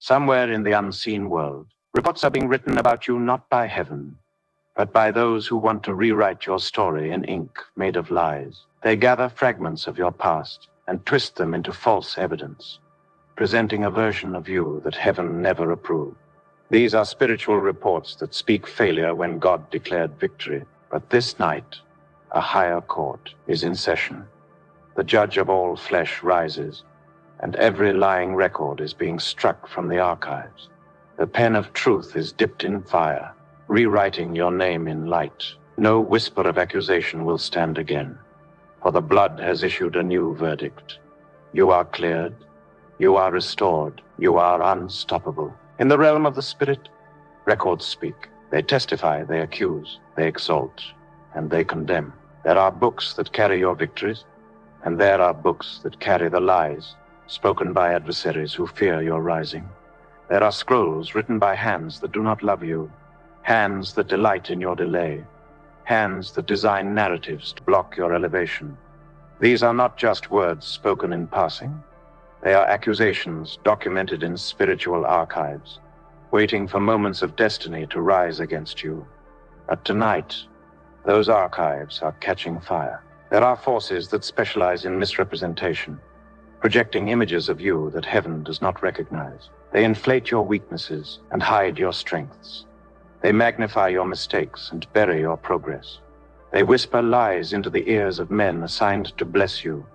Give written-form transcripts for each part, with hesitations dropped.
Somewhere in the unseen world, reports are being written about you not by heaven, but by those who want to rewrite your story in ink made of lies. They gather fragments of your past and twist them into false evidence, presenting a version of you that heaven never approved. These are spiritual reports that speak failure when God declared victory. But this night, a higher court is in session. The judge of all flesh rises, and every lying record is being struck from the archives. The pen of truth is dipped in fire, rewriting your name in light. No whisper of accusation will stand again, for the blood has issued a new verdict. You are cleared, you are restored, you are unstoppable. In the realm of the spirit, records speak. They testify, they accuse, they exalt, and they condemn. There are books that carry your victories, and there are books that carry the lies spoken by adversaries who fear your rising. There are scrolls written by hands that do not love you, hands that delight in your delay, hands that design narratives to block your elevation. These are not just words spoken in passing. They are accusations documented in spiritual archives, waiting for moments of destiny to rise against you. But tonight, those archives are catching fire. There are forces that specialize in misrepresentation, projecting images of you that heaven does not recognize. They inflate your weaknesses and hide your strengths. They magnify your mistakes and bury your progress. They whisper lies into the ears of men assigned to bless you,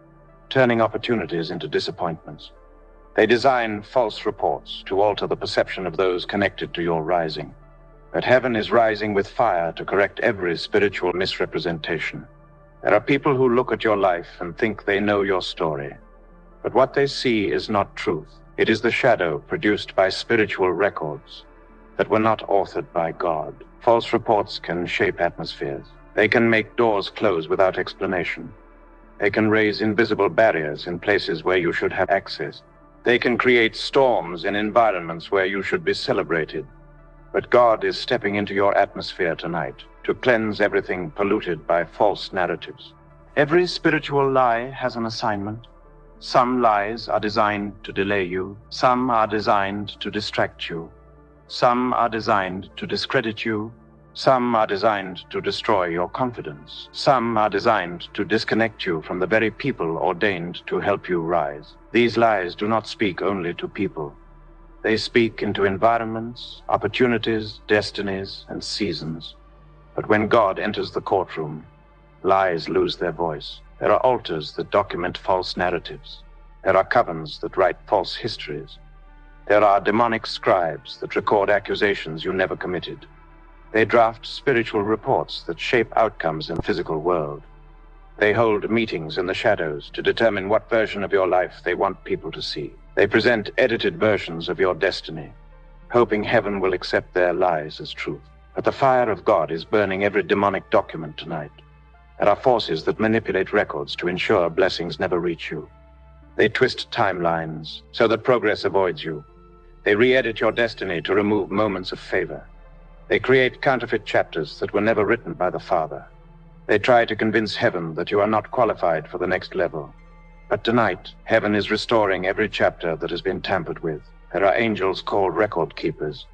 turning opportunities into disappointments. They design false reports to alter the perception of those connected to your rising. But heaven is rising with fire to correct every spiritual misrepresentation. There are people who look at your life and think they know your story. But what they see is not truth. It is the shadow produced by spiritual records that were not authored by God. False reports can shape atmospheres. They can make doors close without explanation. They can raise invisible barriers in places where you should have access. They can create storms in environments where you should be celebrated. But God is stepping into your atmosphere tonight to cleanse everything polluted by false narratives. Every spiritual lie has an assignment. Some lies are designed to delay you. Some are designed to distract you. Some are designed to discredit you. Some are designed to destroy your confidence. Some are designed to disconnect you from the very people ordained to help you rise. These lies do not speak only to people. They speak into environments, opportunities, destinies, and seasons. But when God enters the courtroom, lies lose their voice. There are altars that document false narratives. There are covens that write false histories. There are demonic scribes that record accusations you never committed. They draft spiritual reports that shape outcomes in the physical world. They hold meetings in the shadows to determine what version of your life they want people to see. They present edited versions of your destiny, hoping heaven will accept their lies as truth. But the fire of God is burning every demonic document tonight. There are forces that manipulate records to ensure blessings never reach you. They twist timelines so that progress avoids you. They re-edit your destiny to remove moments of favor. They create counterfeit chapters that were never written by the Father. They try to convince heaven that you are not qualified for the next level. But tonight, heaven is restoring every chapter that has been tampered with. There are angels called record keepers,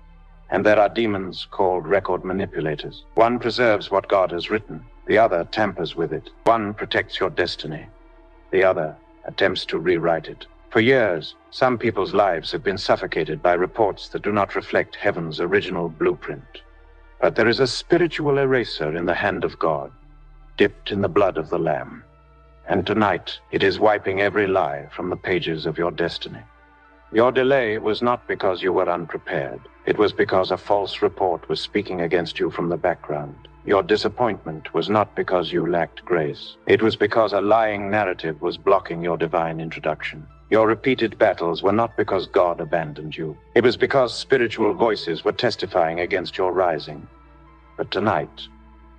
and there are demons called record manipulators. One preserves what God has written. The other tampers with it. One protects your destiny. The other attempts to rewrite it. For years, some people's lives have been suffocated by reports that do not reflect heaven's original blueprint. But there is a spiritual eraser in the hand of God, dipped in the blood of the Lamb. And tonight, it is wiping every lie from the pages of your destiny. Your delay was not because you were unprepared. It was because a false report was speaking against you from the background. Your disappointment was not because you lacked grace. It was because a lying narrative was blocking your divine introduction. Your repeated battles were not because God abandoned you. It was because spiritual voices were testifying against your rising. But tonight,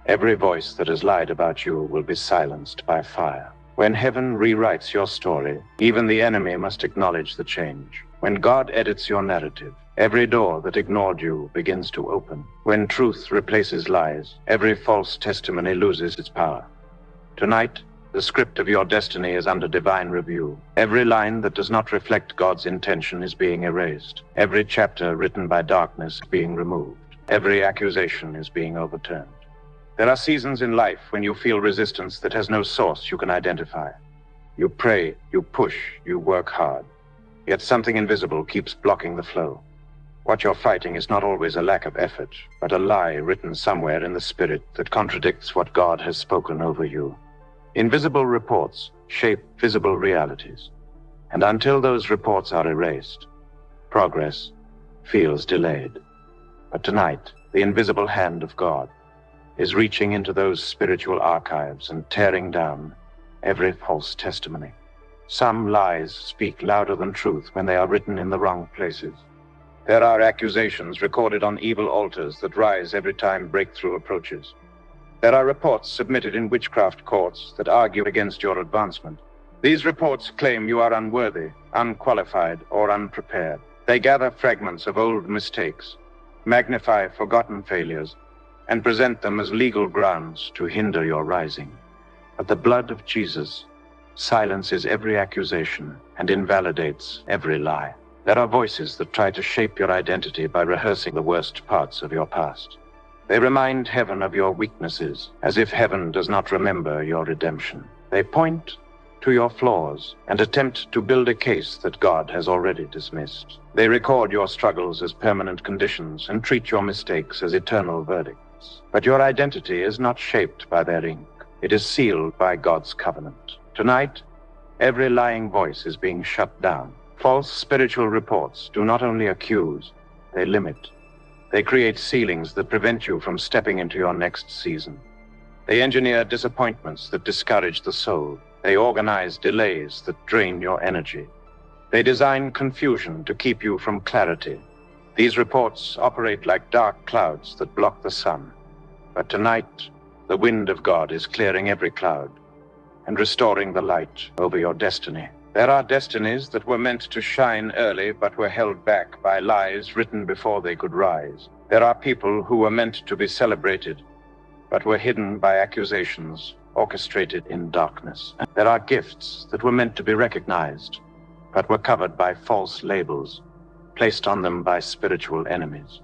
every voice that has lied about you will be silenced by fire. When heaven rewrites your story, even the enemy must acknowledge the change. When God edits your narrative, every door that ignored you begins to open. When truth replaces lies, every false testimony loses its power. Tonight, The script of your destiny is under divine review. Every line that does not reflect God's intention is being erased. Every chapter written by darkness is being removed. Every accusation is being overturned. There are seasons in life when you feel resistance that has no source you can identify. You pray, you push, you work hard. Yet something invisible keeps blocking the flow. What you're fighting is not always a lack of effort, but a lie written somewhere in the spirit that contradicts what God has spoken over you. Invisible reports shape visible realities, and until those reports are erased, progress feels delayed. But tonight, the invisible hand of God is reaching into those spiritual archives and tearing down every false testimony. Some lies speak louder than truth when they are written in the wrong places. There are accusations recorded on evil altars that rise every time breakthrough approaches. There are reports submitted in witchcraft courts that argue against your advancement. These reports claim you are unworthy, unqualified, or unprepared. They gather fragments of old mistakes, magnify forgotten failures, and present them as legal grounds to hinder your rising. But the blood of Jesus silences every accusation and invalidates every lie. There are voices that try to shape your identity by rehearsing the worst parts of your past. They remind heaven of your weaknesses, as if heaven does not remember your redemption. They point to your flaws and attempt to build a case that God has already dismissed. They record your struggles as permanent conditions and treat your mistakes as eternal verdicts. But your identity is not shaped by their ink. It is sealed by God's covenant. Tonight, every lying voice is being shut down. False spiritual reports do not only accuse, they limit. They create ceilings that prevent you from stepping into your next season. They engineer disappointments that discourage the soul. They organize delays that drain your energy. They design confusion to keep you from clarity. These reports operate like dark clouds that block the sun. But tonight, the wind of God is clearing every cloud and restoring the light over your destiny. There are destinies that were meant to shine early but were held back by lies written before they could rise. There are people who were meant to be celebrated but were hidden by accusations orchestrated in darkness. There are gifts that were meant to be recognized but were covered by false labels placed on them by spiritual enemies.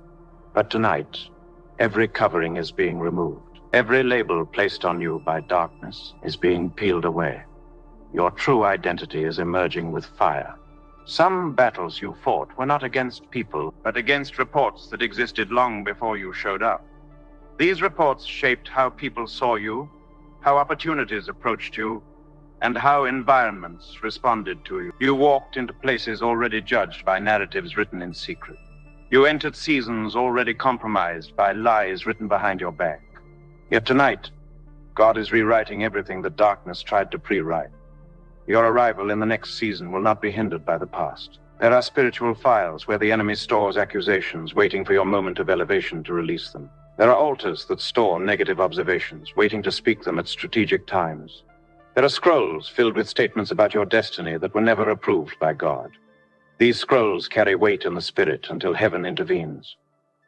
But tonight, every covering is being removed. Every label placed on you by darkness is being peeled away. Your true identity is emerging with fire. Some battles you fought were not against people, but against reports that existed long before you showed up. These reports shaped how people saw you, how opportunities approached you, and how environments responded to you. You walked into places already judged by narratives written in secret. You entered seasons already compromised by lies written behind your back. Yet tonight, God is rewriting everything the darkness tried to pre-write. Your arrival in the next season will not be hindered by the past. There are spiritual files where the enemy stores accusations, waiting for your moment of elevation to release them. There are altars that store negative observations, waiting to speak them at strategic times. There are scrolls filled with statements about your destiny that were never approved by God. These scrolls carry weight in the spirit until heaven intervenes.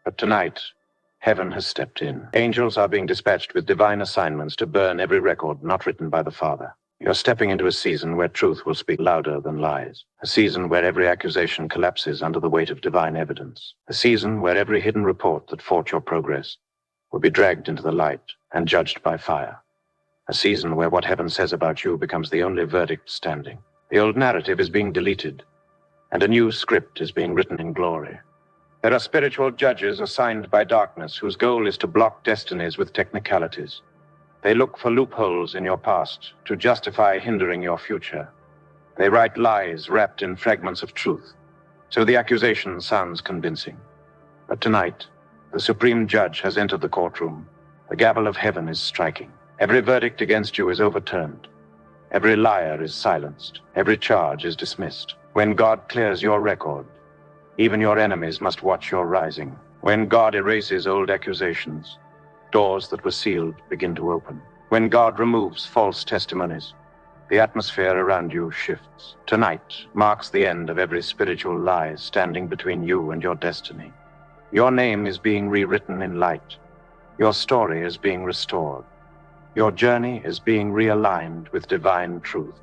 But tonight, heaven has stepped in. Angels are being dispatched with divine assignments to burn every record not written by the Father. You're stepping into a season where truth will speak louder than lies. A season where every accusation collapses under the weight of divine evidence. A season where every hidden report that fought your progress will be dragged into the light and judged by fire. A season where what heaven says about you becomes the only verdict standing. The old narrative is being deleted, and a new script is being written in glory. There are spiritual judges assigned by darkness whose goal is to block destinies with technicalities. They look for loopholes in your past to justify hindering your future. They write lies wrapped in fragments of truth, so the accusation sounds convincing. But tonight, the supreme judge has entered the courtroom. The gavel of heaven is striking. Every verdict against you is overturned. Every liar is silenced. Every charge is dismissed. When God clears your record, even your enemies must watch your rising. When God erases old accusations, doors that were sealed begin to open. When God removes false testimonies, the atmosphere around you shifts. Tonight marks the end of every spiritual lie standing between you and your destiny. Your name is being rewritten in light. Your story is being restored. Your journey is being realigned with divine truth.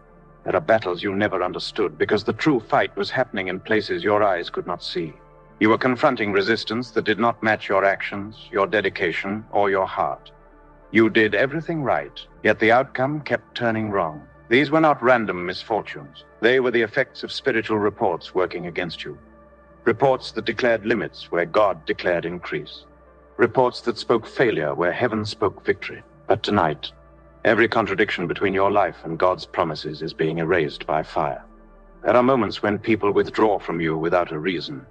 There are battles you never understood because the true fight was happening in places your eyes could not see. You were confronting resistance that did not match your actions, your dedication, or your heart. You did everything right, yet the outcome kept turning wrong. These were not random misfortunes. They were the effects of spiritual reports working against you. Reports that declared limits where God declared increase. Reports that spoke failure where heaven spoke victory. But tonight, every contradiction between your life and God's promises is being erased by fire. There are moments when people withdraw from you without a reason,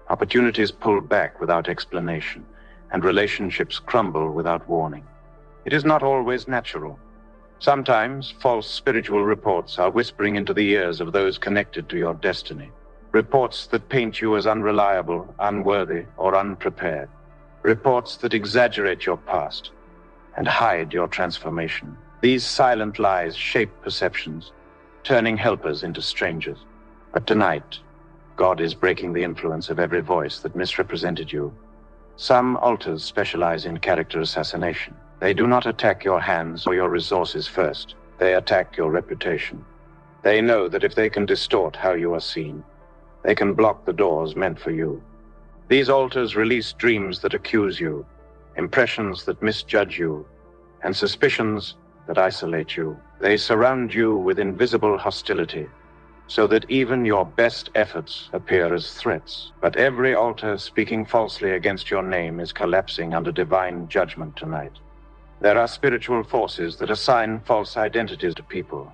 opportunities pull back without explanation, and relationships crumble without warning. It is not always natural. Sometimes false spiritual reports are whispering into the ears of those connected to your destiny. Reports that paint you as unreliable, unworthy, or unprepared. Reports that exaggerate your past and hide your transformation. These silent lies shape perceptions, turning helpers into strangers. But tonight, God is breaking the influence of every voice that misrepresented you. Some altars specialize in character assassination. They do not attack your hands or your resources first. They attack your reputation. They know that if they can distort how you are seen, they can block the doors meant for you. These altars release dreams that accuse you, impressions that misjudge you, and suspicions that isolate you. They surround you with invisible hostility, so that even your best efforts appear as threats. But every altar speaking falsely against your name is collapsing under divine judgment tonight. There are spiritual forces that assign false identities to people.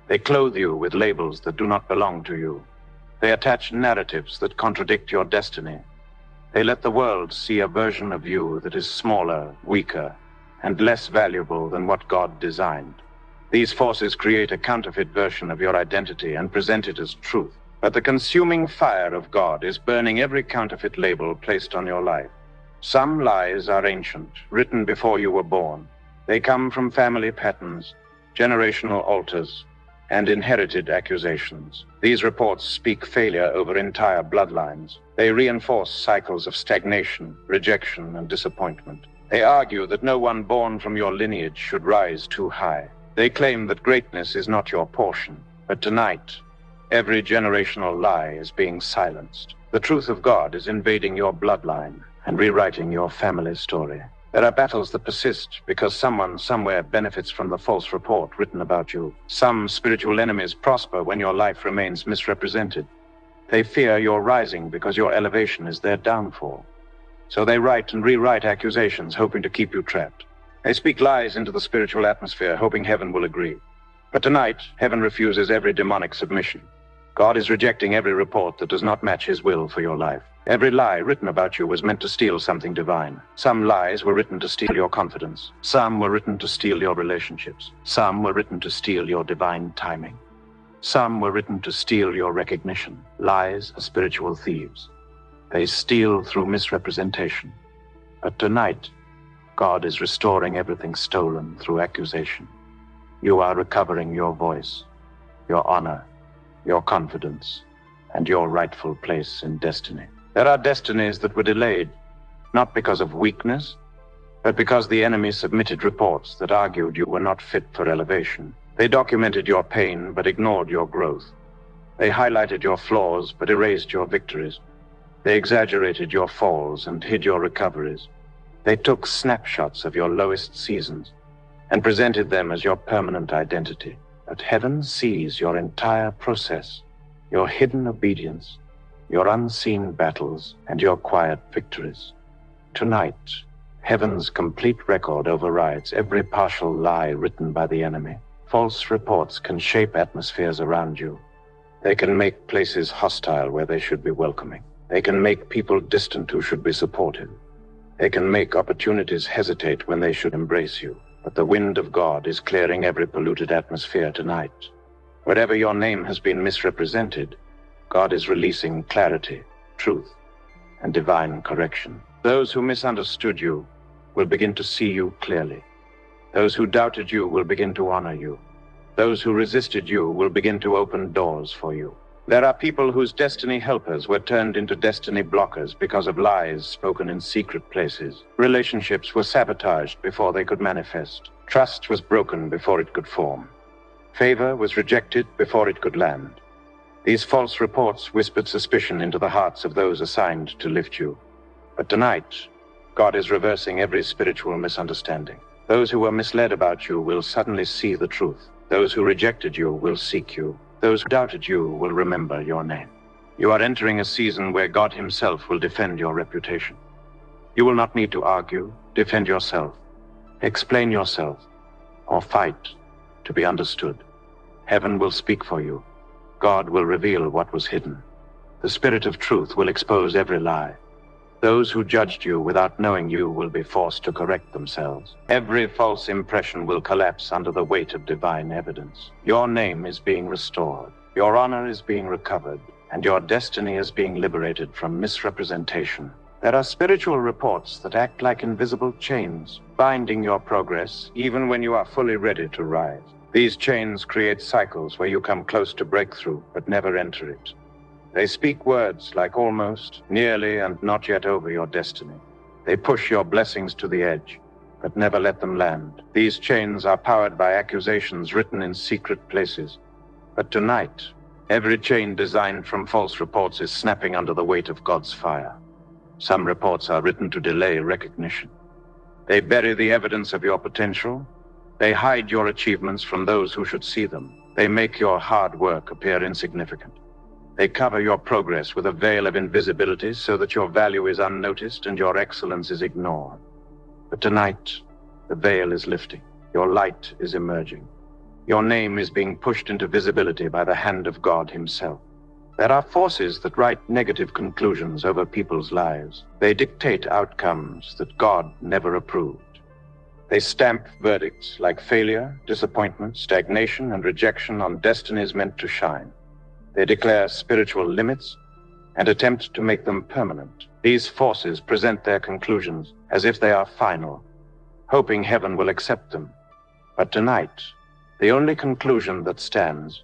They clothe you with labels that do not belong to you. They attach narratives that contradict your destiny. They let the world see a version of you that is smaller, weaker, and less valuable than what God designed. These forces create a counterfeit version of your identity and present it as truth. But the consuming fire of God is burning every counterfeit label placed on your life. Some lies are ancient, written before you were born. They come from family patterns, generational altars, and inherited accusations. These reports speak failure over entire bloodlines. They reinforce cycles of stagnation, rejection, and disappointment. They argue that no one born from your lineage should rise too high. They claim that greatness is not your portion. But tonight, every generational lie is being silenced. The truth of God is invading your bloodline and rewriting your family story. There are battles that persist because someone somewhere benefits from the false report written about you. Some spiritual enemies prosper when your life remains misrepresented. They fear your rising because your elevation is their downfall. So they write and rewrite accusations, hoping to keep you trapped. They speak lies into the spiritual atmosphere, hoping heaven will agree. But tonight, heaven refuses every demonic submission. God is rejecting every report that does not match his will for your life. Every lie written about you was meant to steal something divine. Some lies were written to steal your confidence. Some were written to steal your relationships. Some were written to steal your divine timing. Some were written to steal your recognition. Lies are spiritual thieves. They steal through misrepresentation. But tonight, God is restoring everything stolen through accusation. You are recovering your voice, your honor, your confidence, and your rightful place in destiny. There are destinies that were delayed, not because of weakness, but because the enemy submitted reports that argued you were not fit for elevation. They documented your pain, but ignored your growth. They highlighted your flaws, but erased your victories. They exaggerated your falls and hid your recoveries. They took snapshots of your lowest seasons and presented them as your permanent identity. But heaven sees your entire process, your hidden obedience, your unseen battles, and your quiet victories. Tonight, heaven's complete record overrides every partial lie written by the enemy. False reports can shape atmospheres around you. They can make places hostile where they should be welcoming. They can make people distant who should be supportive. They can make opportunities hesitate when they should embrace you. But the wind of God is clearing every polluted atmosphere tonight. Wherever your name has been misrepresented, God is releasing clarity, truth, and divine correction. Those who misunderstood you will begin to see you clearly. Those who doubted you will begin to honor you. Those who resisted you will begin to open doors for you. There are people whose destiny helpers were turned into destiny blockers because of lies spoken in secret places. Relationships were sabotaged before they could manifest. Trust was broken before it could form. Favor was rejected before it could land. These false reports whispered suspicion into the hearts of those assigned to lift you. But tonight, God is reversing every spiritual misunderstanding. Those who were misled about you will suddenly see the truth. Those who rejected you will seek you. Those who doubted you will remember your name. You are entering a season where God himself will defend your reputation. You will not need to argue, defend yourself, explain yourself, or fight to be understood. Heaven will speak for you. God will reveal what was hidden. The Spirit of truth will expose every lie. Those who judged you without knowing you will be forced to correct themselves. Every false impression will collapse under the weight of divine evidence. Your name is being restored. Your honor is being recovered. And your destiny is being liberated from misrepresentation. There are spiritual reports that act like invisible chains, binding your progress even when you are fully ready to rise. These chains create cycles where you come close to breakthrough but never enter it. They speak words like almost, nearly, and not yet over your destiny. They push your blessings to the edge, but never let them land. These chains are powered by accusations written in secret places. But tonight, every chain designed from false reports is snapping under the weight of God's fire. Some reports are written to delay recognition. They bury the evidence of your potential. They hide your achievements from those who should see them. They make your hard work appear insignificant. They cover your progress with a veil of invisibility so that your value is unnoticed and your excellence is ignored. But tonight, the veil is lifting. Your light is emerging. Your name is being pushed into visibility by the hand of God himself. There are forces that write negative conclusions over people's lives. They dictate outcomes that God never approved. They stamp verdicts like failure, disappointment, stagnation, and rejection on destinies meant to shine. They declare spiritual limits and attempt to make them permanent. These forces present their conclusions as if they are final, hoping heaven will accept them. But tonight, the only conclusion that stands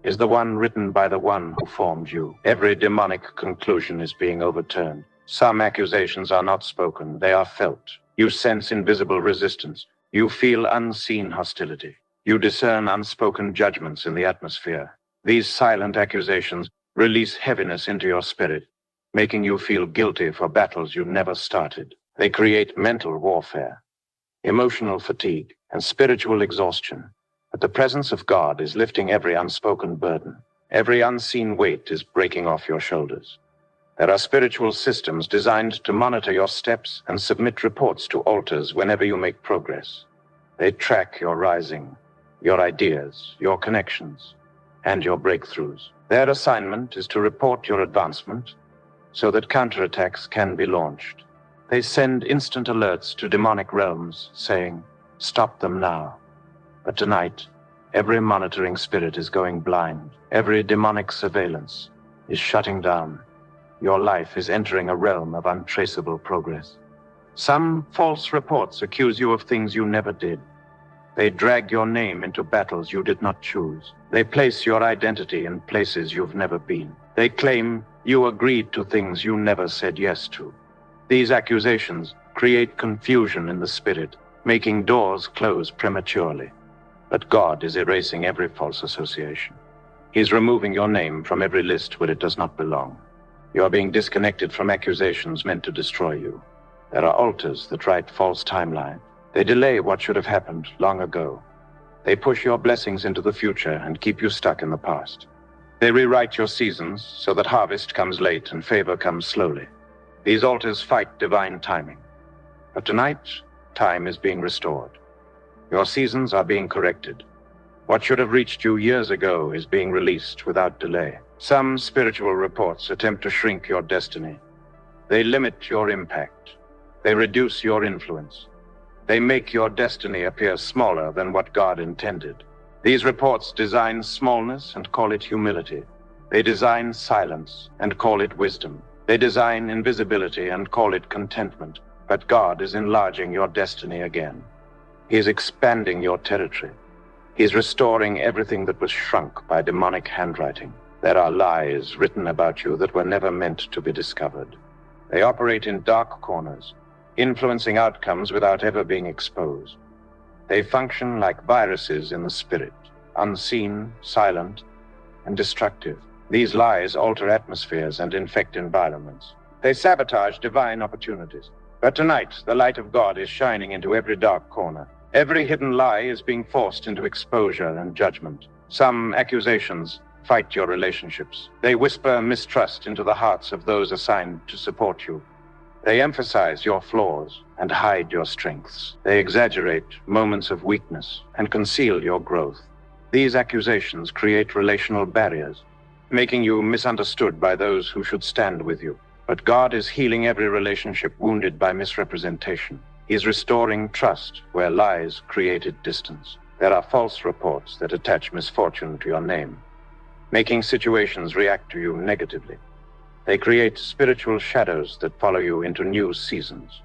is the one written by the one who formed you. Every demonic conclusion is being overturned. Some accusations are not spoken, they are felt. You sense invisible resistance. You feel unseen hostility. You discern unspoken judgments in the atmosphere. These silent accusations release heaviness into your spirit, making you feel guilty for battles you never started. They create mental warfare, emotional fatigue, and spiritual exhaustion. But the presence of God is lifting every unspoken burden. Every unseen weight is breaking off your shoulders. There are spiritual systems designed to monitor your steps and submit reports to altars whenever you make progress. They track your rising, your ideas, your connections, and your breakthroughs. Their assignment is to report your advancement so that counterattacks can be launched. They send instant alerts to demonic realms saying, "Stop them now." But tonight, every monitoring spirit is going blind. Every demonic surveillance is shutting down. Your life is entering a realm of untraceable progress. Some false reports accuse you of things you never did. They drag your name into battles you did not choose. They place your identity in places you've never been. They claim you agreed to things you never said yes to. These accusations create confusion in the spirit, making doors close prematurely. But God is erasing every false association. He's removing your name from every list where it does not belong. You are being disconnected from accusations meant to destroy you. There are altars that write false timelines. They delay what should have happened long ago. They push your blessings into the future and keep you stuck in the past. They rewrite your seasons so that harvest comes late and favor comes slowly. These altars fight divine timing. But tonight, time is being restored. Your seasons are being corrected. What should have reached you years ago is being released without delay. Some spiritual reports attempt to shrink your destiny. They limit your impact. They reduce your influence. They make your destiny appear smaller than what God intended. These reports design smallness and call it humility. They design silence and call it wisdom. They design invisibility and call it contentment. But God is enlarging your destiny again. He is expanding your territory. He is restoring everything that was shrunk by demonic handwriting. There are lies written about you that were never meant to be discovered. They operate in dark corners, influencing outcomes without ever being exposed. They function like viruses in the spirit, unseen, silent, and destructive. These lies alter atmospheres and infect environments. They sabotage divine opportunities. But tonight, the light of God is shining into every dark corner. Every hidden lie is being forced into exposure and judgment. Some accusations fight your relationships. They whisper mistrust into the hearts of those assigned to support you. They emphasize your flaws and hide your strengths. They exaggerate moments of weakness and conceal your growth. These accusations create relational barriers, making you misunderstood by those who should stand with you. But God is healing every relationship wounded by misrepresentation. He is restoring trust where lies created distance. There are false reports that attach misfortune to your name, making situations react to you negatively. They create spiritual shadows that follow you into new seasons.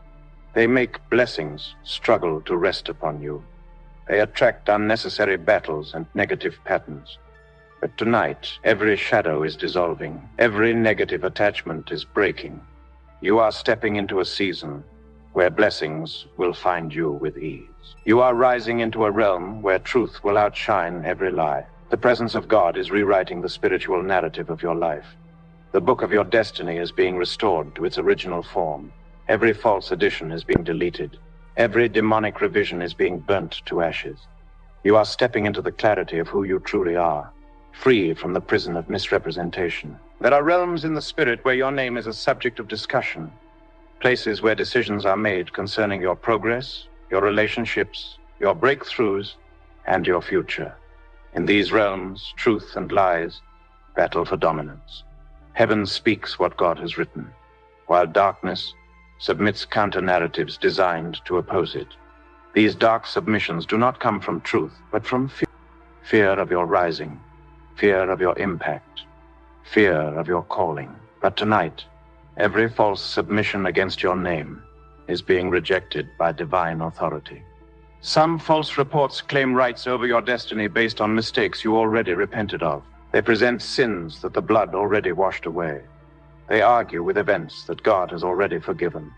They make blessings struggle to rest upon you. They attract unnecessary battles and negative patterns. But tonight, every shadow is dissolving. Every negative attachment is breaking. You are stepping into a season where blessings will find you with ease. You are rising into a realm where truth will outshine every lie. The presence of God is rewriting the spiritual narrative of your life. The book of your destiny is being restored to its original form. Every false addition is being deleted. Every demonic revision is being burnt to ashes. You are stepping into the clarity of who you truly are, free from the prison of misrepresentation. There are realms in the spirit where your name is a subject of discussion, places where decisions are made concerning your progress, your relationships, your breakthroughs, and your future. In these realms, truth and lies battle for dominance. Heaven speaks what God has written, while darkness submits counter-narratives designed to oppose it. These dark submissions do not come from truth, but from fear. Fear of your rising, fear of your impact, fear of your calling. But tonight, every false submission against your name is being rejected by divine authority. Some false reports claim rights over your destiny based on mistakes you already repented of. They present sins that the blood already washed away. They argue with events that God has already forgiven.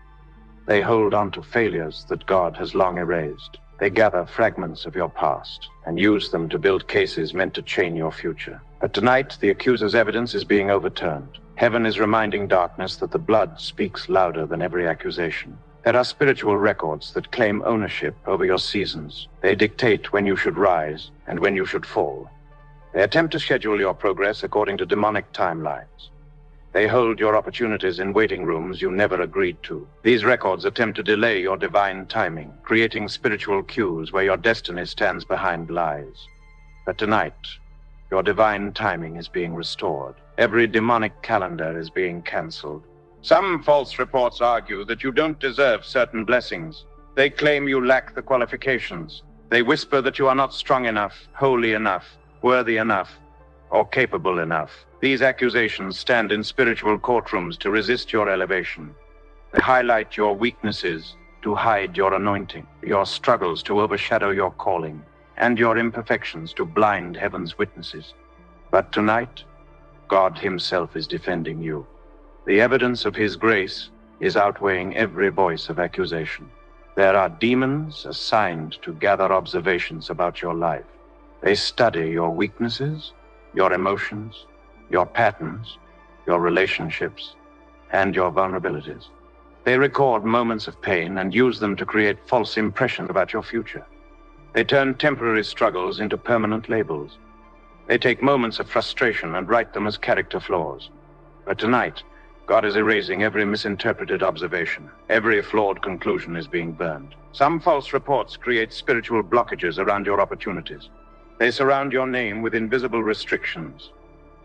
They hold on to failures that God has long erased. They gather fragments of your past and use them to build cases meant to chain your future. But tonight, the accuser's evidence is being overturned. Heaven is reminding darkness that the blood speaks louder than every accusation. There are spiritual records that claim ownership over your seasons. They dictate when you should rise and when you should fall. They attempt to schedule your progress according to demonic timelines. They hold your opportunities in waiting rooms you never agreed to. These records attempt to delay your divine timing, creating spiritual cues where your destiny stands behind lies. But tonight, your divine timing is being restored. Every demonic calendar is being canceled. Some false reports argue that you don't deserve certain blessings. They claim you lack the qualifications. They whisper that you are not strong enough, holy enough, worthy enough, or capable enough. These accusations stand in spiritual courtrooms to resist your elevation. They highlight your weaknesses to hide your anointing, your struggles to overshadow your calling, and your imperfections to blind heaven's witnesses. But tonight, God Himself is defending you. The evidence of His grace is outweighing every voice of accusation. There are demons assigned to gather observations about your life. They study your weaknesses, your emotions, your patterns, your relationships, and your vulnerabilities. They record moments of pain and use them to create false impressions about your future. They turn temporary struggles into permanent labels. They take moments of frustration and write them as character flaws. But tonight, God is erasing every misinterpreted observation. Every flawed conclusion is being burned. Some false reports create spiritual blockages around your opportunities. They surround your name with invisible restrictions.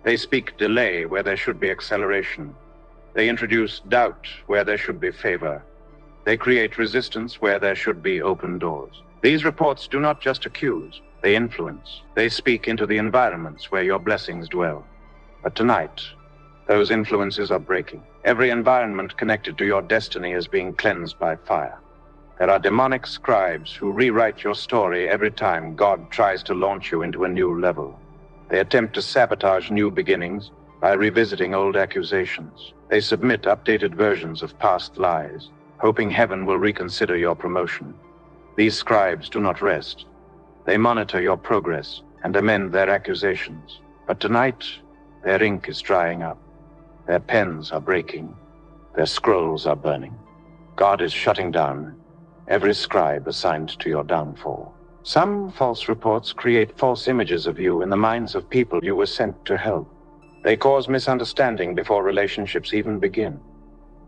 They speak delay where there should be acceleration. They introduce doubt where there should be favor. They create resistance where there should be open doors. These reports do not just accuse, they influence. They speak into the environments where your blessings dwell. But tonight, those influences are breaking. Every environment connected to your destiny is being cleansed by fire. There are demonic scribes who rewrite your story every time God tries to launch you into a new level. They attempt to sabotage new beginnings by revisiting old accusations. They submit updated versions of past lies, hoping heaven will reconsider your promotion. These scribes do not rest. They monitor your progress and amend their accusations. But tonight, their ink is drying up. Their pens are breaking. Their scrolls are burning. God is shutting down every scribe assigned to your downfall. Some false reports create false images of you in the minds of people you were sent to help. They cause misunderstanding before relationships even begin.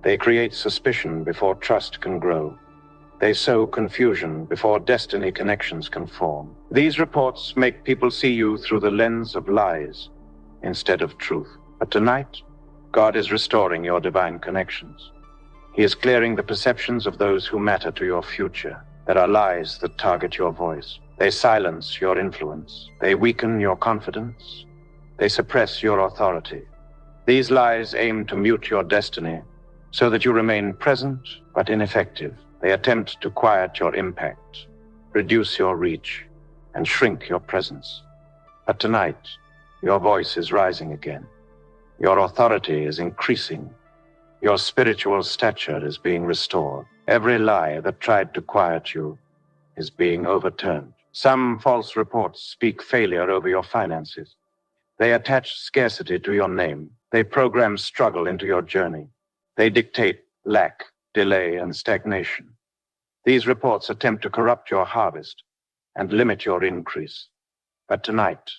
They create suspicion before trust can grow. They sow confusion before destiny connections can form. These reports make people see you through the lens of lies instead of truth. But tonight, God is restoring your divine connections. He is clearing the perceptions of those who matter to your future. There are lies that target your voice. They silence your influence. They weaken your confidence. They suppress your authority. These lies aim to mute your destiny so that you remain present but ineffective. They attempt to quiet your impact, reduce your reach, and shrink your presence. But tonight, your voice is rising again. Your authority is increasing. Your spiritual stature is being restored. Every lie that tried to quiet you is being overturned. Some false reports speak failure over your finances. They attach scarcity to your name. They program struggle into your journey. They dictate lack, delay, and stagnation. These reports attempt to corrupt your harvest and limit your increase. But tonight,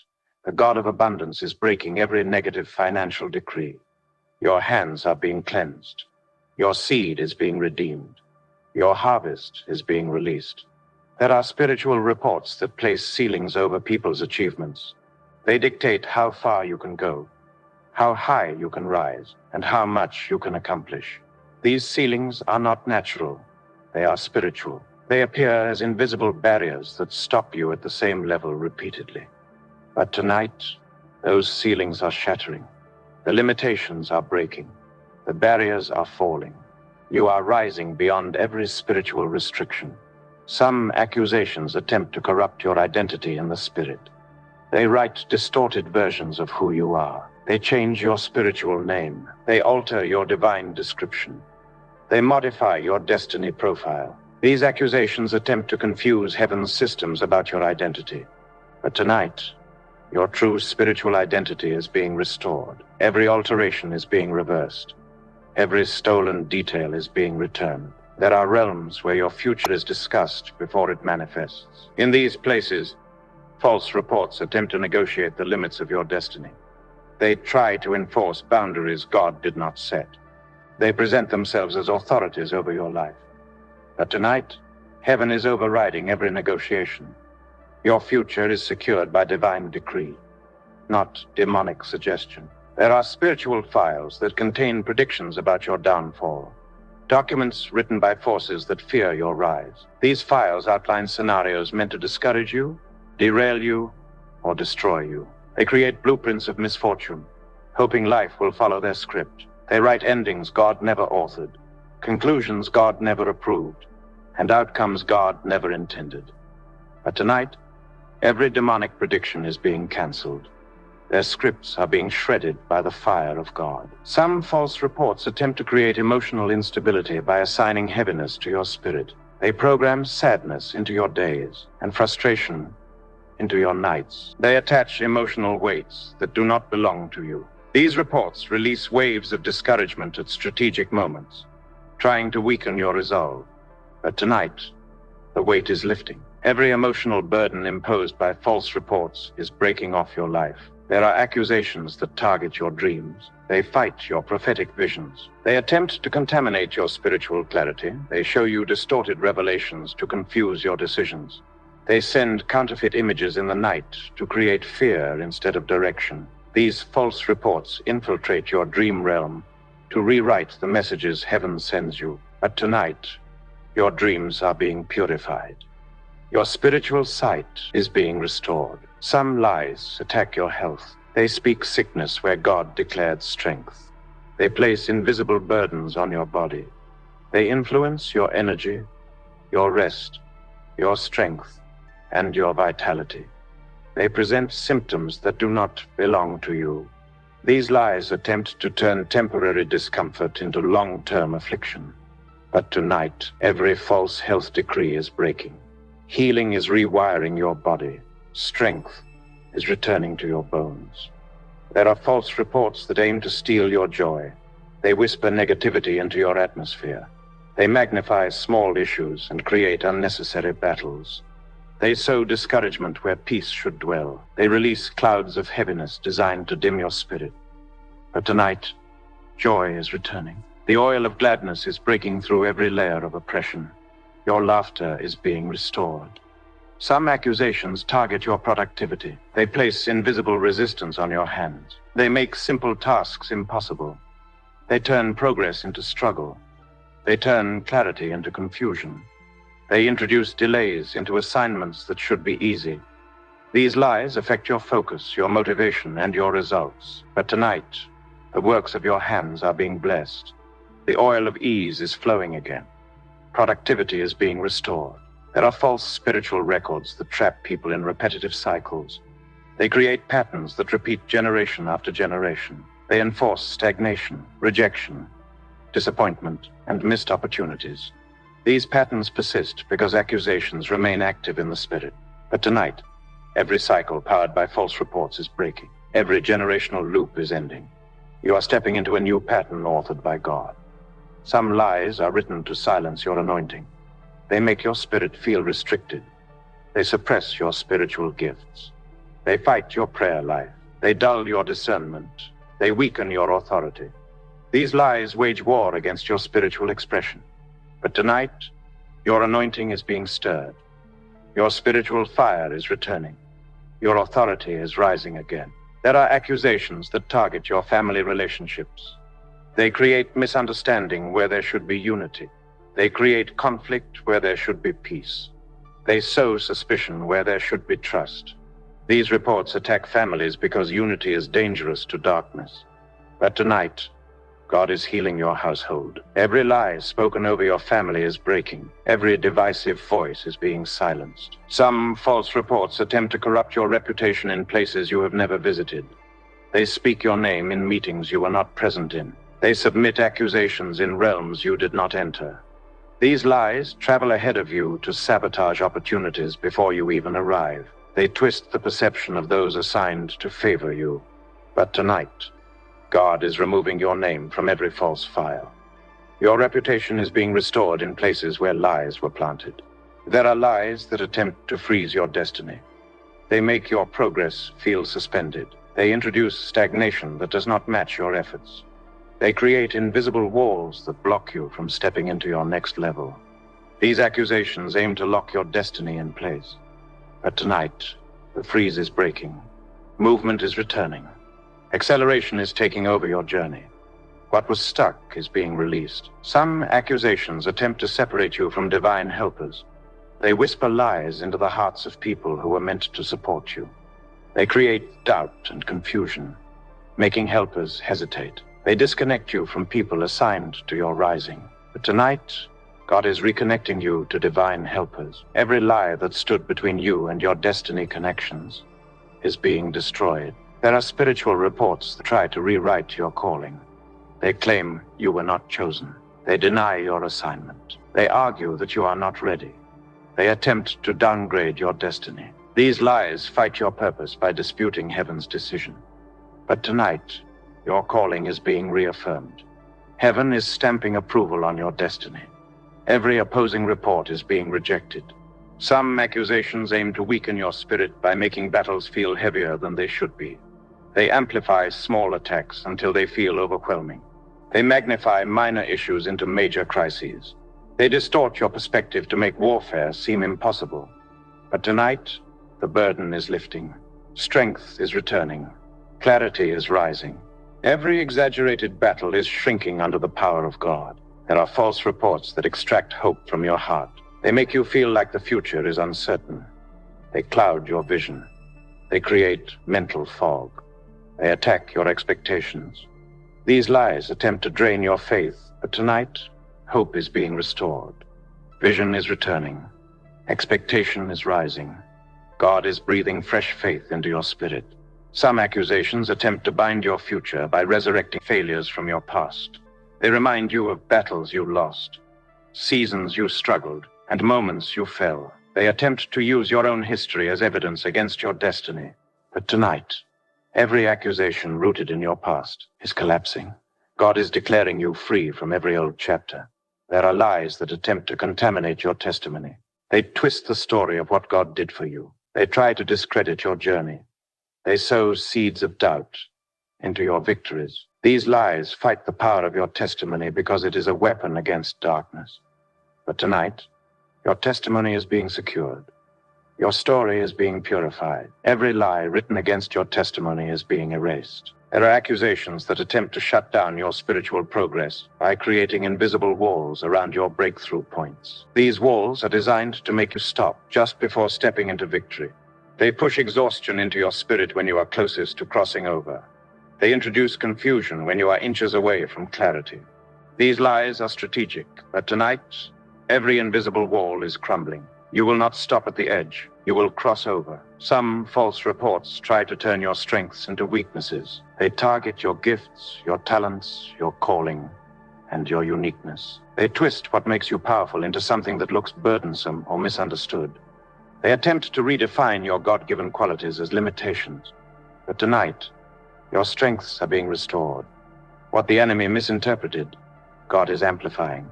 the God of abundance is breaking every negative financial decree. Your hands are being cleansed. Your seed is being redeemed. Your harvest is being released. There are spiritual reports that place ceilings over people's achievements. They dictate how far you can go, how high you can rise, and how much you can accomplish. These ceilings are not natural. They are spiritual. They appear as invisible barriers that stop you at the same level repeatedly. But tonight, those ceilings are shattering. The limitations are breaking. The barriers are falling. You are rising beyond every spiritual restriction. Some accusations attempt to corrupt your identity in the spirit. They write distorted versions of who you are. They change your spiritual name. They alter your divine description. They modify your destiny profile. These accusations attempt to confuse heaven's systems about your identity. But tonight, your true spiritual identity is being restored. Every alteration is being reversed. Every stolen detail is being returned. There are realms where your future is discussed before it manifests. In these places, false reports attempt to negotiate the limits of your destiny. They try to enforce boundaries God did not set. They present themselves as authorities over your life. But tonight, heaven is overriding every negotiation. Your future is secured by divine decree, not demonic suggestion. There are spiritual files that contain predictions about your downfall, documents written by forces that fear your rise. These files outline scenarios meant to discourage you, derail you, or destroy you. They create blueprints of misfortune, hoping life will follow their script. They write endings God never authored, conclusions God never approved, and outcomes God never intended. But tonight, every demonic prediction is being canceled. Their scripts are being shredded by the fire of God. Some false reports attempt to create emotional instability by assigning heaviness to your spirit. They program sadness into your days and frustration into your nights. They attach emotional weights that do not belong to you. These reports release waves of discouragement at strategic moments, trying to weaken your resolve. But tonight, the weight is lifting. Every emotional burden imposed by false reports is breaking off your life. There are accusations that target your dreams. They fight your prophetic visions. They attempt to contaminate your spiritual clarity. They show you distorted revelations to confuse your decisions. They send counterfeit images in the night to create fear instead of direction. These false reports infiltrate your dream realm to rewrite the messages heaven sends you. But tonight, your dreams are being purified. Your spiritual sight is being restored. Some lies attack your health. They speak sickness where God declared strength. They place invisible burdens on your body. They influence your energy, your rest, your strength, and your vitality. They present symptoms that do not belong to you. These lies attempt to turn temporary discomfort into long-term affliction. But tonight, every false health decree is breaking. Healing is rewiring your body. Strength is returning to your bones. There are false reports that aim to steal your joy. They whisper negativity into your atmosphere. They magnify small issues and create unnecessary battles. They sow discouragement where peace should dwell. They release clouds of heaviness designed to dim your spirit. But tonight, joy is returning. The oil of gladness is breaking through every layer of oppression. Your laughter is being restored. Some accusations target your productivity. They place invisible resistance on your hands. They make simple tasks impossible. They turn progress into struggle. They turn clarity into confusion. They introduce delays into assignments that should be easy. These lies affect your focus, your motivation, and your results. But tonight, the works of your hands are being blessed. The oil of ease is flowing again. Productivity is being restored. There are false spiritual records that trap people in repetitive cycles. They create patterns that repeat generation after generation. They enforce stagnation, rejection, disappointment, and missed opportunities. These patterns persist because accusations remain active in the spirit. But tonight, every cycle powered by false reports is breaking. Every generational loop is ending. You are stepping into a new pattern authored by God. Some lies are written to silence your anointing. They make your spirit feel restricted. They suppress your spiritual gifts. They fight your prayer life. They dull your discernment. They weaken your authority. These lies wage war against your spiritual expression. But tonight, your anointing is being stirred. Your spiritual fire is returning. Your authority is rising again. There are accusations that target your family relationships. They create misunderstanding where there should be unity. They create conflict where there should be peace. They sow suspicion where there should be trust. These reports attack families because unity is dangerous to darkness. But tonight, God is healing your household. Every lie spoken over your family is breaking. Every divisive voice is being silenced. Some false reports attempt to corrupt your reputation in places you have never visited. They speak your name in meetings you were not present in. They submit accusations in realms you did not enter. These lies travel ahead of you to sabotage opportunities before you even arrive. They twist the perception of those assigned to favor you. But tonight, God is removing your name from every false file. Your reputation is being restored in places where lies were planted. There are lies that attempt to freeze your destiny. They make your progress feel suspended. They introduce stagnation that does not match your efforts. They create invisible walls that block you from stepping into your next level. These accusations aim to lock your destiny in place. But tonight, the freeze is breaking. Movement is returning. Acceleration is taking over your journey. What was stuck is being released. Some accusations attempt to separate you from divine helpers. They whisper lies into the hearts of people who were meant to support you. They create doubt and confusion, making helpers hesitate. They disconnect you from people assigned to your rising. But tonight, God is reconnecting you to divine helpers. Every lie that stood between you and your destiny connections is being destroyed. There are spiritual reports that try to rewrite your calling. They claim you were not chosen. They deny your assignment. They argue that you are not ready. They attempt to downgrade your destiny. These lies fight your purpose by disputing heaven's decision. But tonight, your calling is being reaffirmed. Heaven is stamping approval on your destiny. Every opposing report is being rejected. Some accusations aim to weaken your spirit by making battles feel heavier than they should be. They amplify small attacks until they feel overwhelming. They magnify minor issues into major crises. They distort your perspective to make warfare seem impossible. But tonight, the burden is lifting. Strength is returning. Clarity is rising. Every exaggerated battle is shrinking under the power of God. There are false reports that extract hope from your heart. They make you feel like the future is uncertain. They cloud your vision. They create mental fog. They attack your expectations. These lies attempt to drain your faith, but tonight, hope is being restored. Vision is returning. Expectation is rising. God is breathing fresh faith into your spirit. Some accusations attempt to bind your future by resurrecting failures from your past. They remind you of battles you lost, seasons you struggled, and moments you fell. They attempt to use your own history as evidence against your destiny. But tonight, every accusation rooted in your past is collapsing. God is declaring you free from every old chapter. There are lies that attempt to contaminate your testimony. They twist the story of what God did for you. They try to discredit your journey. They sow seeds of doubt into your victories. These lies fight the power of your testimony because it is a weapon against darkness. But tonight, your testimony is being secured. Your story is being purified. Every lie written against your testimony is being erased. There are accusations that attempt to shut down your spiritual progress by creating invisible walls around your breakthrough points. These walls are designed to make you stop just before stepping into victory. They push exhaustion into your spirit when you are closest to crossing over. They introduce confusion when you are inches away from clarity. These lies are strategic, but tonight, every invisible wall is crumbling. You will not stop at the edge. You will cross over. Some false reports try to turn your strengths into weaknesses. They target your gifts, your talents, your calling, and your uniqueness. They twist what makes you powerful into something that looks burdensome or misunderstood. They attempt to redefine your God-given qualities as limitations. But tonight, your strengths are being restored. What the enemy misinterpreted, God is amplifying.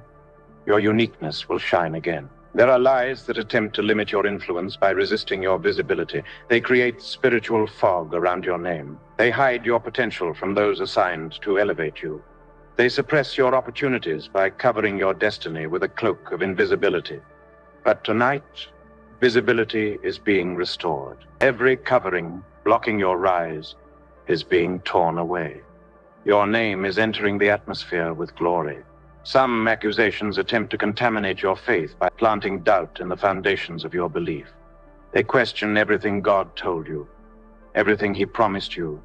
Your uniqueness will shine again. There are lies that attempt to limit your influence by resisting your visibility. They create spiritual fog around your name. They hide your potential from those assigned to elevate you. They suppress your opportunities by covering your destiny with a cloak of invisibility. But tonight, visibility is being restored. Every covering blocking your rise is being torn away. Your name is entering the atmosphere with glory. Some accusations attempt to contaminate your faith by planting doubt in the foundations of your belief. They question everything God told you, everything He promised you,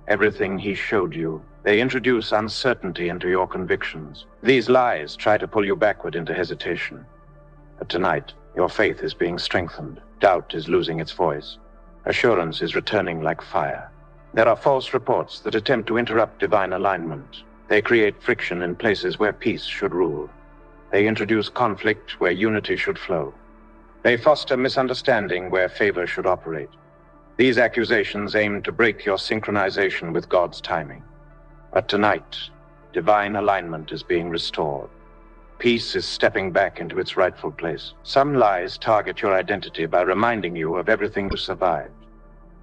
everything He showed you. They introduce uncertainty into your convictions. These lies try to pull you backward into hesitation. But tonight, your faith is being strengthened. Doubt is losing its voice. Assurance is returning like fire. There are false reports that attempt to interrupt divine alignment. They create friction in places where peace should rule. They introduce conflict where unity should flow. They foster misunderstanding where favor should operate. These accusations aim to break your synchronization with God's timing. But tonight, divine alignment is being restored. Peace is stepping back into its rightful place. Some lies target your identity by reminding you of everything you survived.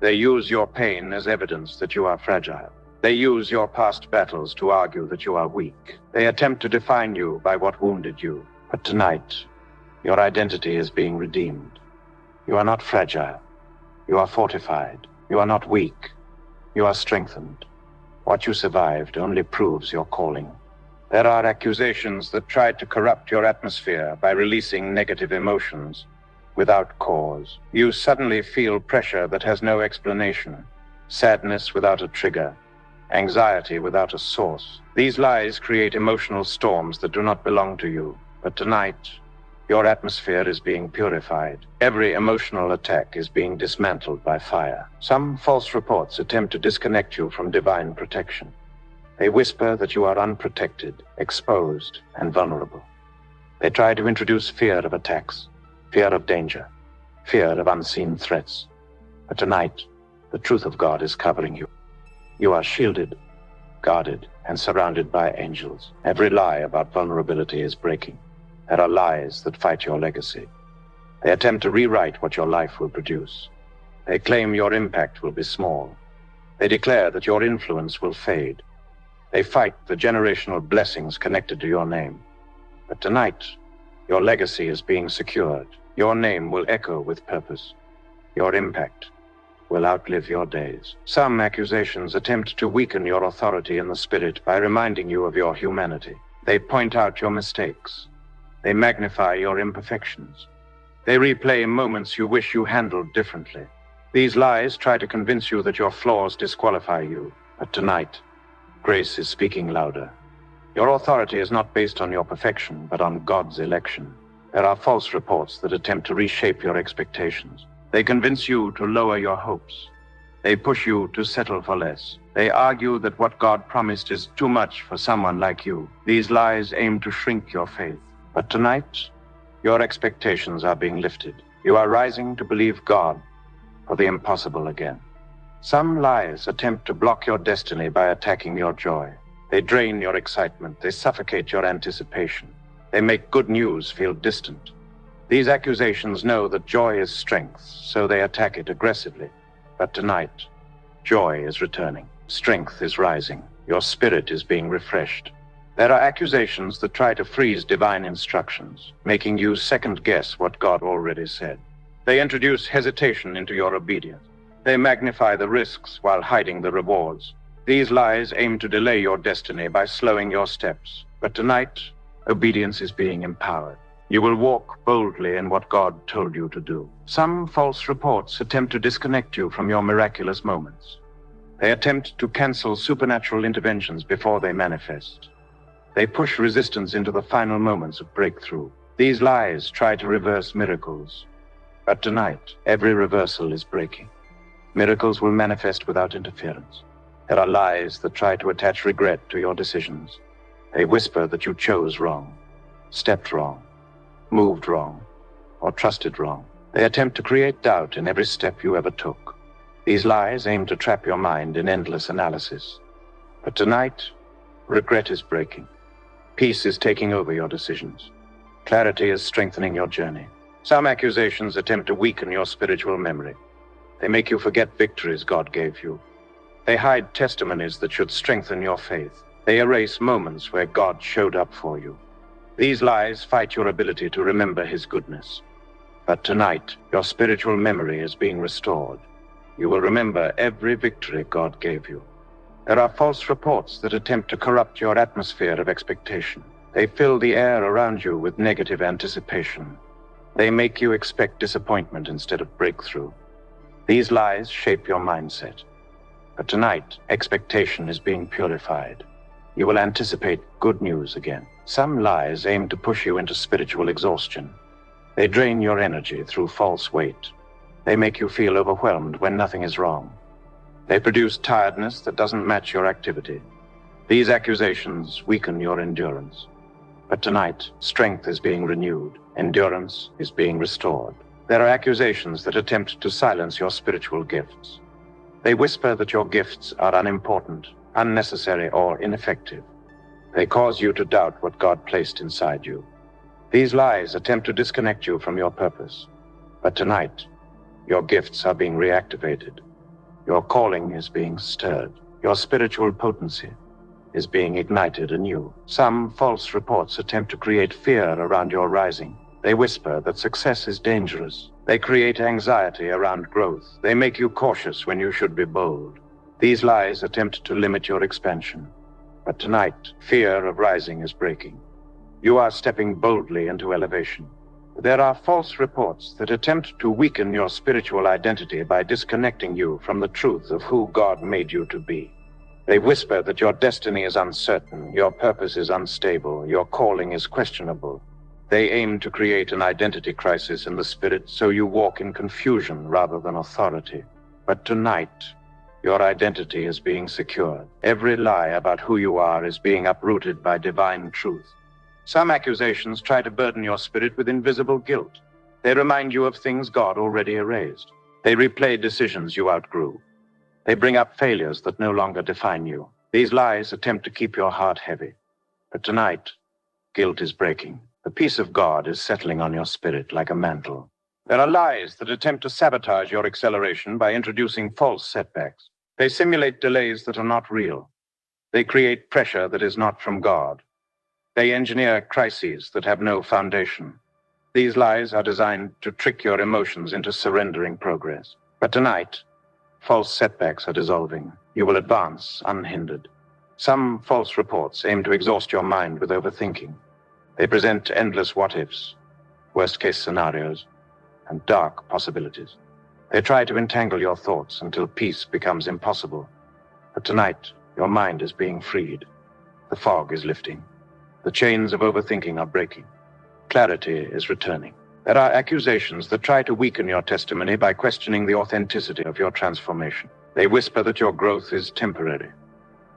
They use your pain as evidence that you are fragile. They use your past battles to argue that you are weak. They attempt to define you by what wounded you. But tonight, your identity is being redeemed. You are not fragile. You are fortified. You are not weak. You are strengthened. What you survived only proves your calling. There are accusations that try to corrupt your atmosphere by releasing negative emotions without cause. You suddenly feel pressure that has no explanation, sadness without a trigger, anxiety without a source. These lies create emotional storms that do not belong to you. But tonight, your atmosphere is being purified. Every emotional attack is being dismantled by fire. Some false reports attempt to disconnect you from divine protection. They whisper that you are unprotected, exposed, and vulnerable. They try to introduce fear of attacks, fear of danger, fear of unseen threats. But tonight, the truth of God is covering you. You are shielded, guarded, and surrounded by angels. Every lie about vulnerability is breaking. There are lies that fight your legacy. They attempt to rewrite what your life will produce. They claim your impact will be small. They declare that your influence will fade. They fight the generational blessings connected to your name. But tonight, your legacy is being secured. Your name will echo with purpose. Your impact will outlive your days. Some accusations attempt to weaken your authority in the spirit by reminding you of your humanity. They point out your mistakes. They magnify your imperfections. They replay moments you wish you handled differently. These lies try to convince you that your flaws disqualify you. But tonight, grace is speaking louder. Your authority is not based on your perfection, but on God's election. There are false reports that attempt to reshape your expectations. They convince you to lower your hopes. They push you to settle for less. They argue that what God promised is too much for someone like you. These lies aim to shrink your faith. But tonight, your expectations are being lifted. You are rising to believe God for the impossible again. Some lies attempt to block your destiny by attacking your joy. They drain your excitement. They suffocate your anticipation. They make good news feel distant. These accusations know that joy is strength, so they attack it aggressively. But tonight, joy is returning. Strength is rising. Your spirit is being refreshed. There are accusations that try to freeze divine instructions, making you second-guess what God already said. They introduce hesitation into your obedience. They magnify the risks while hiding the rewards. These lies aim to delay your destiny by slowing your steps. But tonight, obedience is being empowered. You will walk boldly in what God told you to do. Some false reports attempt to disconnect you from your miraculous moments. They attempt to cancel supernatural interventions before they manifest. They push resistance into the final moments of breakthrough. These lies try to reverse miracles. But tonight, every reversal is breaking. Miracles will manifest without interference. There are lies that try to attach regret to your decisions. They whisper that you chose wrong, stepped wrong, moved wrong, or trusted wrong. They attempt to create doubt in every step you ever took. These lies aim to trap your mind in endless analysis. But tonight, regret is breaking. Peace is taking over your decisions. Clarity is strengthening your journey. Some accusations attempt to weaken your spiritual memory. They make you forget victories God gave you. They hide testimonies that should strengthen your faith. They erase moments where God showed up for you. These lies fight your ability to remember His goodness. But tonight, your spiritual memory is being restored. You will remember every victory God gave you. There are false reports that attempt to corrupt your atmosphere of expectation. They fill the air around you with negative anticipation. They make you expect disappointment instead of breakthrough. These lies shape your mindset. But tonight, expectation is being purified. You will anticipate good news again. Some lies aim to push you into spiritual exhaustion. They drain your energy through false weight. They make you feel overwhelmed when nothing is wrong. They produce tiredness that doesn't match your activity. These accusations weaken your endurance. But tonight, strength is being renewed. Endurance is being restored. There are accusations that attempt to silence your spiritual gifts. They whisper that your gifts are unimportant, unnecessary, or ineffective. They cause you to doubt what God placed inside you. These lies attempt to disconnect you from your purpose. But tonight, your gifts are being reactivated. Your calling is being stirred. Your spiritual potency is being ignited anew. Some false reports attempt to create fear around your rising. They whisper that success is dangerous. They create anxiety around growth. They make you cautious when you should be bold. These lies attempt to limit your expansion. But tonight, fear of rising is breaking. You are stepping boldly into elevation. There are false reports that attempt to weaken your spiritual identity by disconnecting you from the truth of who God made you to be. They whisper that your destiny is uncertain, your purpose is unstable, your calling is questionable. They aim to create an identity crisis in the spirit so you walk in confusion rather than authority. But tonight, your identity is being secured. Every lie about who you are is being uprooted by divine truth. Some accusations try to burden your spirit with invisible guilt. They remind you of things God already erased. They replay decisions you outgrew. They bring up failures that no longer define you. These lies attempt to keep your heart heavy. But tonight, guilt is breaking. The peace of God is settling on your spirit like a mantle. There are lies that attempt to sabotage your acceleration by introducing false setbacks. They simulate delays that are not real. They create pressure that is not from God. They engineer crises that have no foundation. These lies are designed to trick your emotions into surrendering progress. But tonight, false setbacks are dissolving. You will advance unhindered. Some false reports aim to exhaust your mind with overthinking. They present endless what-ifs, worst-case scenarios, and dark possibilities. They try to entangle your thoughts until peace becomes impossible. But tonight, your mind is being freed. The fog is lifting. The chains of overthinking are breaking. Clarity is returning. There are accusations that try to weaken your testimony by questioning the authenticity of your transformation. They whisper that your growth is temporary.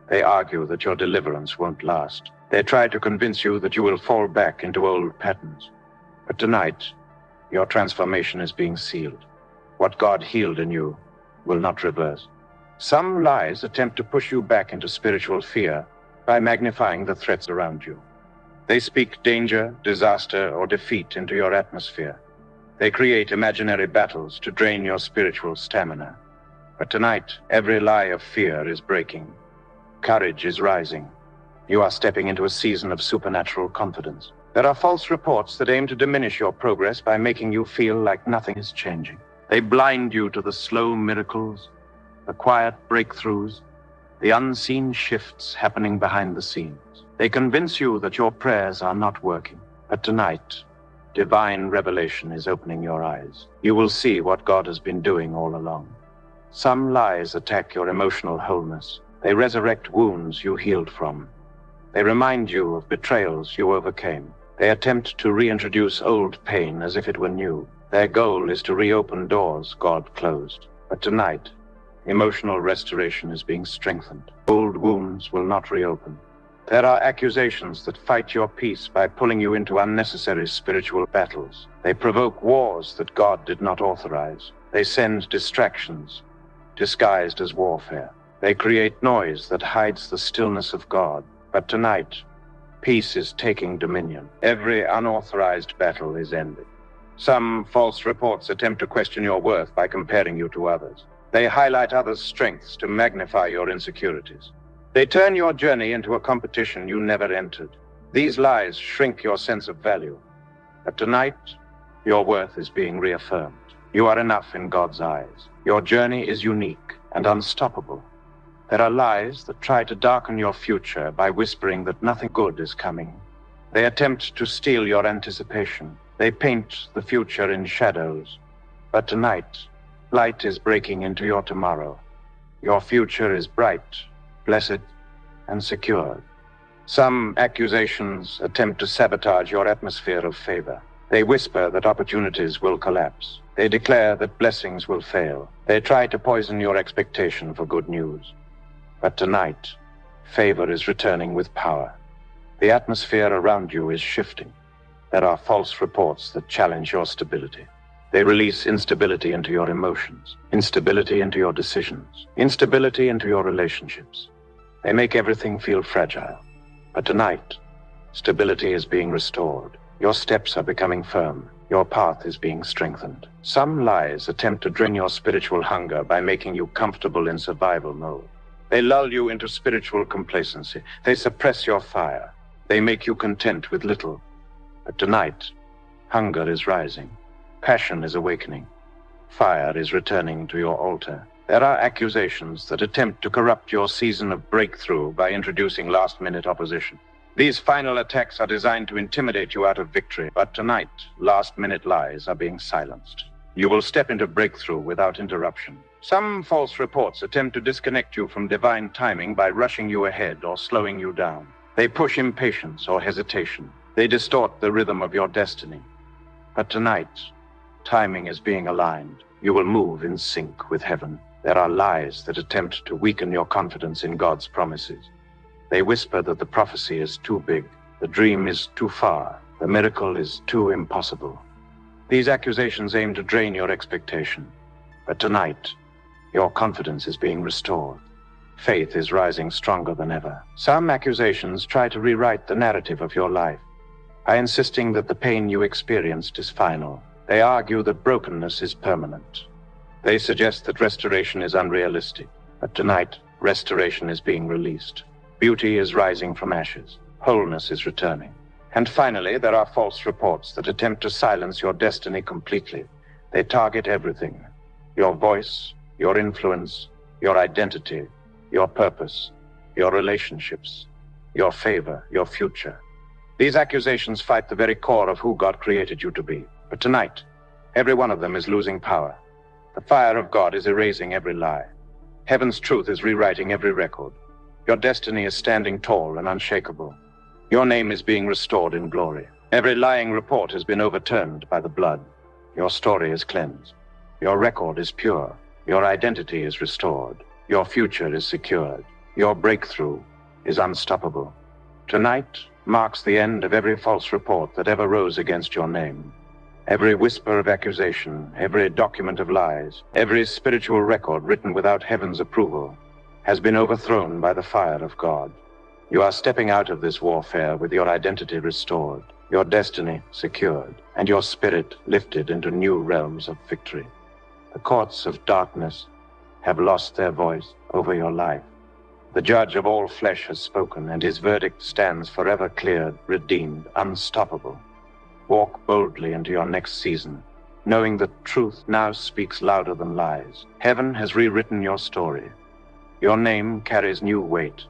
They argue that your deliverance won't last. They try to convince you that you will fall back into old patterns. But tonight, Your transformation is being sealed. What God healed in you will not reverse. Some lies attempt to push you back into spiritual fear by magnifying the threats around you. They speak danger, disaster, or defeat into your atmosphere. They create imaginary battles to drain your spiritual stamina. But tonight, every lie of fear is breaking. Courage is rising. You are stepping into a season of supernatural confidence. There are false reports that aim to diminish your progress by making you feel like nothing is changing. They blind you to the slow miracles, the quiet breakthroughs, the unseen shifts happening behind the scenes. They convince you that your prayers are not working. But tonight, divine revelation is opening your eyes. You will see what God has been doing all along. Some lies attack your emotional wholeness. They resurrect wounds you healed from. They remind you of betrayals you overcame. They attempt to reintroduce old pain as if it were new. Their goal is to reopen doors God closed. But tonight, emotional restoration is being strengthened. Old wounds will not reopen. There are accusations that fight your peace by pulling you into unnecessary spiritual battles. They provoke wars that God did not authorize. They send distractions, disguised as warfare. They create noise that hides the stillness of God. But tonight, peace is taking dominion. Every unauthorized battle is ending. Some false reports attempt to question your worth by comparing you to others. They highlight others' strengths to magnify your insecurities. They turn your journey into a competition you never entered. These lies shrink your sense of value. But tonight, your worth is being reaffirmed. You are enough in God's eyes. Your journey is unique and unstoppable. There are lies that try to darken your future by whispering that nothing good is coming. They attempt to steal your anticipation. They paint the future in shadows. But tonight, light is breaking into your tomorrow. Your future is bright, blessed, and secure. Some accusations attempt to sabotage your atmosphere of favor. They whisper that opportunities will collapse. They declare that blessings will fail. They try to poison your expectation for good news. But tonight, favor is returning with power. The atmosphere around you is shifting. There are false reports that challenge your stability. They release instability into your emotions, instability into your decisions, instability into your relationships. They make everything feel fragile. But tonight, stability is being restored. Your steps are becoming firm. Your path is being strengthened. Some lies attempt to drain your spiritual hunger by making you comfortable in survival mode. They lull you into spiritual complacency. They suppress your fire. They make you content with little. But tonight, hunger is rising. Passion is awakening. Fire is returning to your altar. There are accusations that attempt to corrupt your season of breakthrough by introducing last-minute opposition. These final attacks are designed to intimidate you out of victory, but tonight, last-minute lies are being silenced. You will step into breakthrough without interruption. Some false reports attempt to disconnect you from divine timing by rushing you ahead or slowing you down. They push impatience or hesitation. They distort the rhythm of your destiny. But tonight, timing is being aligned. You will move in sync with heaven. There are lies that attempt to weaken your confidence in God's promises. They whisper that the prophecy is too big, the dream is too far, the miracle is too impossible. These accusations aim to drain your expectation. But tonight, your confidence is being restored. Faith is rising stronger than ever. Some accusations try to rewrite the narrative of your life by insisting that the pain you experienced is final. They argue that brokenness is permanent. They suggest that restoration is unrealistic. But tonight, restoration is being released. Beauty is rising from ashes. Wholeness is returning. And finally, there are false reports that attempt to silence your destiny completely. They target everything: your voice, your influence, your identity, your purpose, your relationships, your favor, your future. These accusations fight the very core of who God created you to be. But tonight, every one of them is losing power. The fire of God is erasing every lie. Heaven's truth is rewriting every record. Your destiny is standing tall and unshakable. Your name is being restored in glory. Every lying report has been overturned by the blood. Your story is cleansed. Your record is pure. Your identity is restored. Your future is secured. Your breakthrough is unstoppable. Tonight marks the end of every false report that ever rose against your name. Every whisper of accusation, every document of lies, every spiritual record written without heaven's approval has been overthrown by the fire of God. You are stepping out of this warfare with your identity restored, your destiny secured, and your spirit lifted into new realms of victory. The courts of darkness have lost their voice over your life. The judge of all flesh has spoken, and his verdict stands forever cleared, redeemed, unstoppable. Walk boldly into your next season, knowing that truth now speaks louder than lies. Heaven has rewritten your story. Your name carries new weight,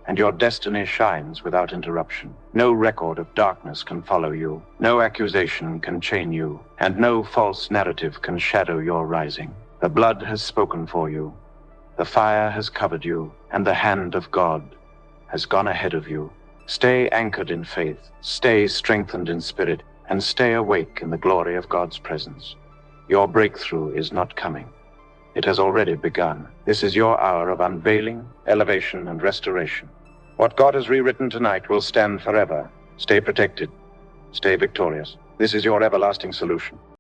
and your destiny shines without interruption. No record of darkness can follow you, no accusation can chain you, and no false narrative can shadow your rising. The blood has spoken for you, the fire has covered you, and the hand of God has gone ahead of you. Stay anchored in faith, stay strengthened in spirit, and stay awake in the glory of God's presence. Your breakthrough is not coming. It has already begun. This is your hour of unveiling, elevation, and restoration. What God has rewritten tonight will stand forever. Stay protected. Stay victorious. This is your everlasting solution.